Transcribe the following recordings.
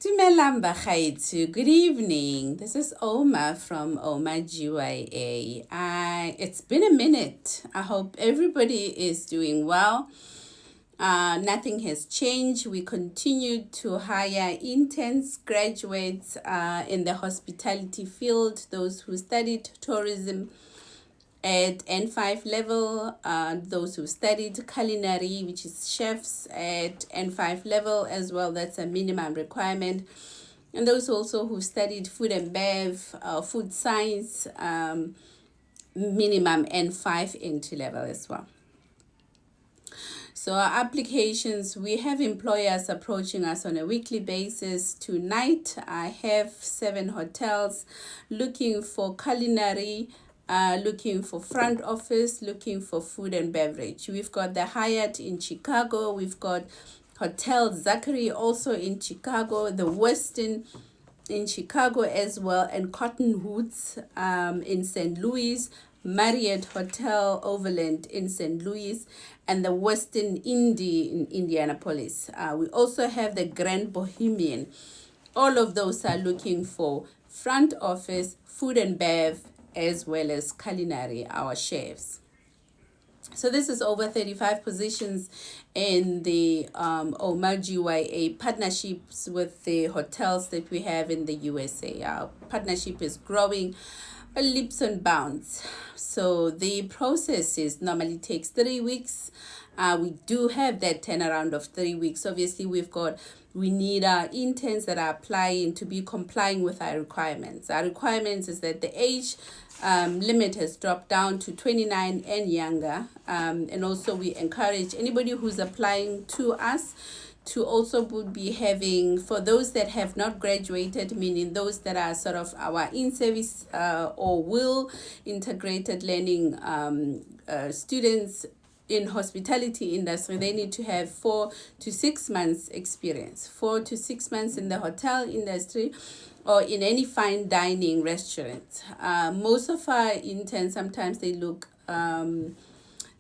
Dumelang bagaetsho. Good evening. This is Oma from Oma GYA. It's been a minute. I hope everybody is doing well. Nothing has changed. We continue to hire interns, graduates in the hospitality field, those who studied tourism at N5 level, those who studied culinary, which is chefs, at N5 level as well. That's a minimum requirement. And those also who studied food and bev, food science, minimum N5 entry level as well. So our applications, we have employers approaching us on a weekly basis. Tonight, I have 7 hotels looking for culinary, looking for front office, looking for food and beverage. We've got the Hyatt in Chicago. We've got Hotel Zachary also in Chicago, the Westin in Chicago as well, and Cottonwoods in St. Louis, Marriott Hotel Overland in St. Louis, and the Westin Indy in Indianapolis. We also have the Grand Bohemian. All of those are looking for front office, food and bev, as well as culinary, our chefs. So this is over 35 positions in the OMA GYA partnerships with the hotels that we have in the USA. Our partnership is growing leaps and bounds. So the process normally takes 3 weeks. We do have that turnaround of 3 weeks. Obviously, we need our interns that are applying to be complying with our requirements. Our requirements is that the age limit has dropped down to 29 and younger. And also we encourage anybody who's applying to us to also would be having, for those that have not graduated, meaning those that are sort of our in-service or will integrated learning students in hospitality industry, they need to have 4 to 6 months experience, 4 to 6 months in the hotel industry or in any fine dining restaurant. Most of our interns, sometimes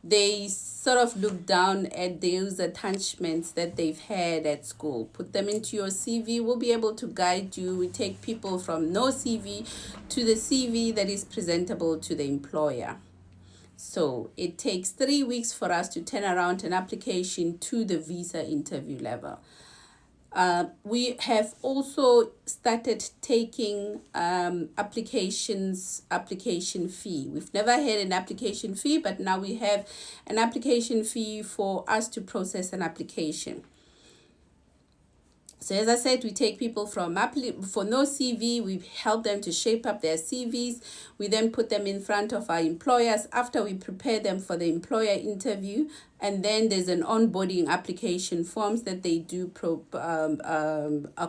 they sort of look down at those attachments that they've had at school. Put them into your CV. We'll be able to guide you. We take people from no CV to the CV that is presentable to the employer. So it takes 3 weeks for us to turn around an application to the visa interview level. We have also started taking application fee. We've never had an application fee, but now we have an application fee for us to process an application. So as I said, we take people for no CV, we help them to shape up their CVs. We then put them in front of our employers after we prepare them for the employer interview. And then there's an onboarding application forms that they do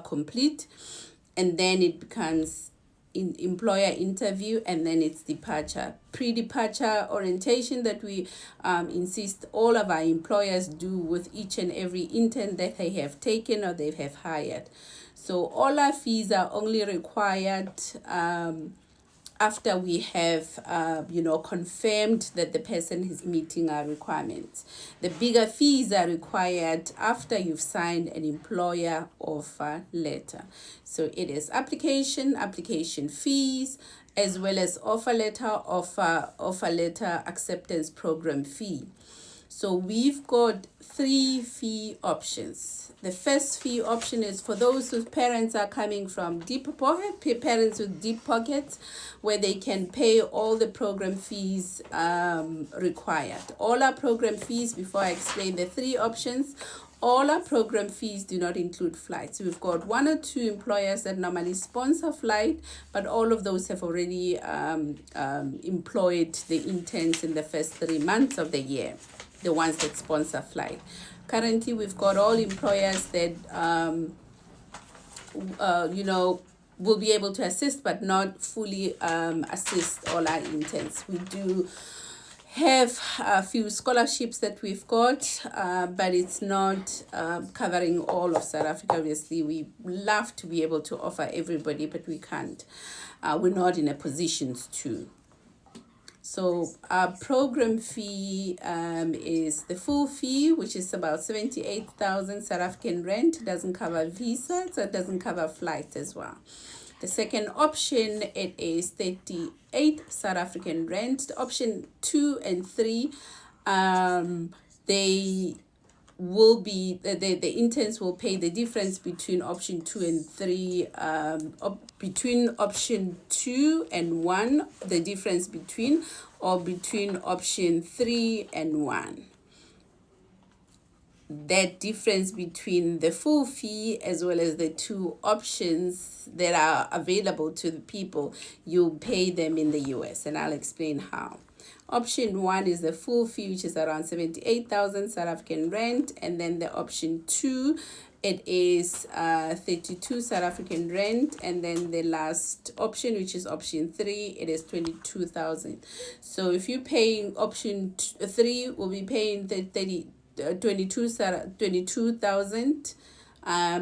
complete. And then it becomes employer interview, and then it's departure. Pre-departure orientation that we insist all of our employers do with each and every intern that they have taken or they have hired. So all our fees are only required after we have confirmed that the person is meeting our requirements. The bigger fees are required after you've signed an employer offer letter. So it is application fees, as well as offer letter acceptance program fee. So we've got 3 fee options. The first fee option is for those whose parents are coming from parents with deep pockets, where they can pay all the program fees required. All our program fees, before I explain the 3 options, all our program fees do not include flights. We've got 1 or 2 employers that normally sponsor flight, but all of those have already employed the interns in the first 3 months of the year, the ones that sponsor flight. Currently, we've got all employers that, will be able to assist, but not fully assist all our interns. We do have a few scholarships that we've got, but it's not covering all of South Africa. Obviously, we love to be able to offer everybody, but we can't. We're not in a position to. So our program fee is the full fee, which is about 78,000 South African rand. It doesn't cover visa, so it doesn't cover flight as well. The second option, it is 38 South African rand. Option 2 and 3, they will be the interns will pay the difference between option 2 and 3, between option 2 and 1, the difference between, or between option 3 and 1. That difference between the full fee as well as the two options that are available to the people, you pay them in the US, and I'll explain how. Option 1 is the full fee, which is around 78,000 South African rand, and then the option 2, it is 32 South African rand, and then the last option, which is option 3, it is 22,000. So if you're paying option 3, will be paying the 22,000.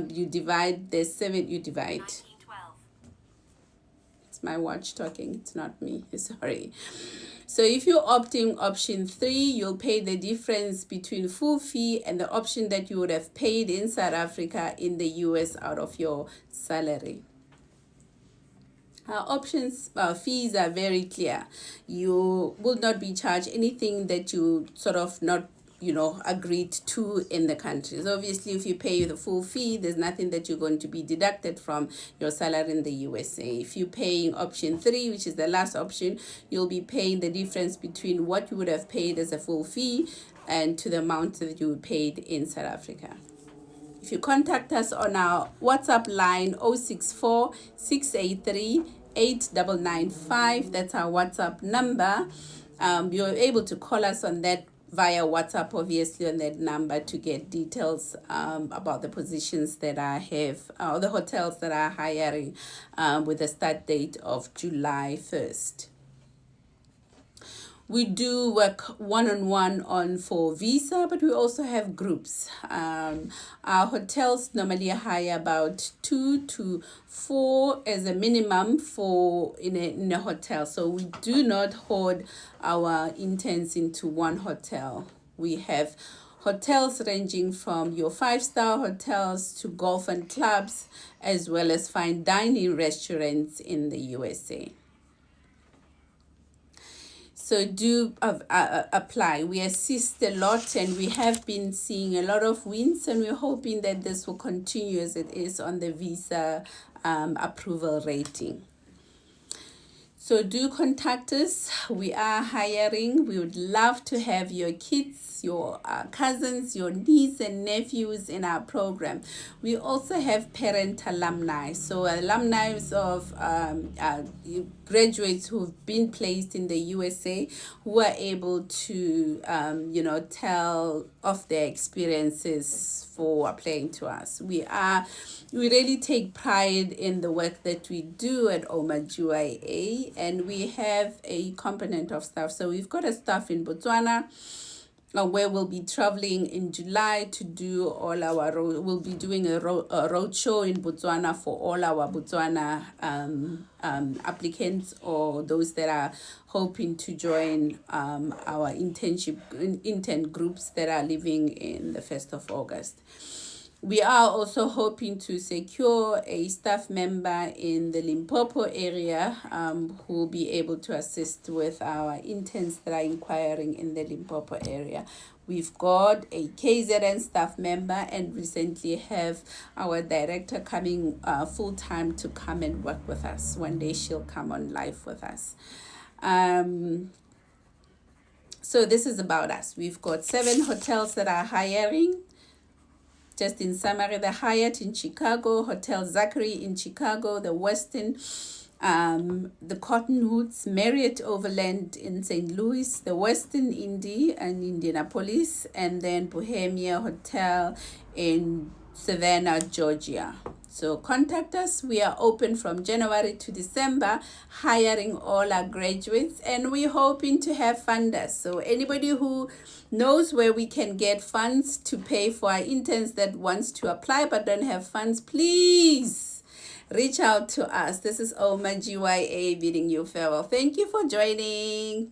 You divide the 7, you divide. It's my watch talking, it's not me, sorry. So if you're opting option 3, you'll pay the difference between full fee and the option that you would have paid in South Africa in the US out of your salary. Our fees are very clear. You will not be charged anything that you sort of not agreed to in the country. So obviously, if you pay the full fee, there's nothing that you're going to be deducted from your salary in the USA. If you're paying option 3, which is the last option, you'll be paying the difference between what you would have paid as a full fee and to the amount that you paid in South Africa. If you contact us on our WhatsApp line 064 683 8995, that's our WhatsApp number. You're able to call us on that via WhatsApp, obviously, on that number to get details about the positions that I have, or the hotels that are hiring with a start date of July 1st. We do work one-on-one on for visa, but we also have groups. Our hotels normally hire about 2 to 4 as a minimum in a hotel. So we do not hoard our interns into one hotel. We have hotels ranging from your 5-star hotels to golf and clubs, as well as fine dining restaurants in the USA. So do apply. We assist a lot, and we have been seeing a lot of wins, and we're hoping that this will continue as it is on the visa approval rating. So do contact us. We are hiring. We would love to have your kids, your cousins, your nieces and nephews in our program. We also have parent alumni. So alumni of graduates who've been placed in the USA who are able to, tell of their experiences for applying to us. We really take pride in the work that we do at OMA-GYA, and we have a component of staff. So we've got a staff in Botswana, where we'll be traveling in July to do we'll be doing a road show in Botswana for all our Botswana applicants, or those that are hoping to join our intern groups that are leaving in the 1st of August. We are also hoping to secure a staff member in the Limpopo area who will be able to assist with our interns that are inquiring in the Limpopo area. We've got a KZN staff member, and recently have our director coming full-time to come and work with us. One day she'll come on live with us. So this is about us. We've got 7 hotels that are hiring. Just in summary, the Hyatt in Chicago, Hotel Zachary in Chicago, the Westin, the Cottonwoods, Marriott Overland in St. Louis, the Westin Indy in Indianapolis, and then Bohemia Hotel in Savannah, Georgia. So contact us. We are open from January to December, hiring all our graduates, and we're hoping to have funders. So anybody who knows where we can get funds to pay for our interns that wants to apply but don't have funds, please reach out to us. This is OMA-GYA bidding you farewell. Thank you for joining.